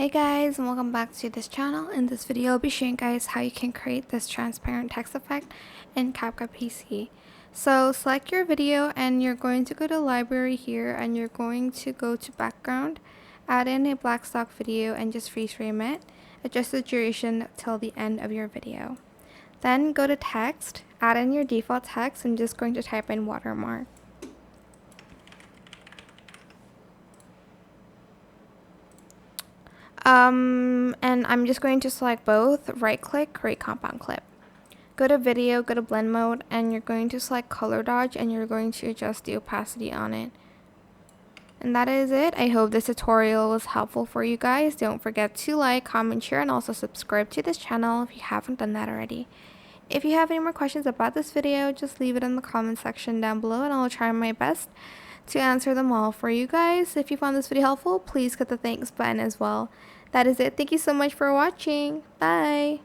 Hey guys, and welcome back to this channel. In this video I'll be showing you guys how you can create this transparent text effect in CapCut PC. So select your video and you're going to go to library here and you're going to go to background, add in a black stock video and just freeze frame it. Adjust the duration till the end of your video. Then go to text, add in your default text and just going to type in watermark. And I'm just going to select both, right click, create compound clip. Go to video, go to blend mode, and you're going to select color dodge and you're going to adjust the opacity on it. And that is it. I hope this tutorial was helpful for you guys. Don't forget to like, comment, share, and also subscribe to this channel if you haven't done that already. If you have any more questions about this video, just leave it in the comment section down below and I'll try my best to answer them all for you guys. If you found this video helpful, please hit the thanks button as well. That is it. Thank you so much for watching. Bye.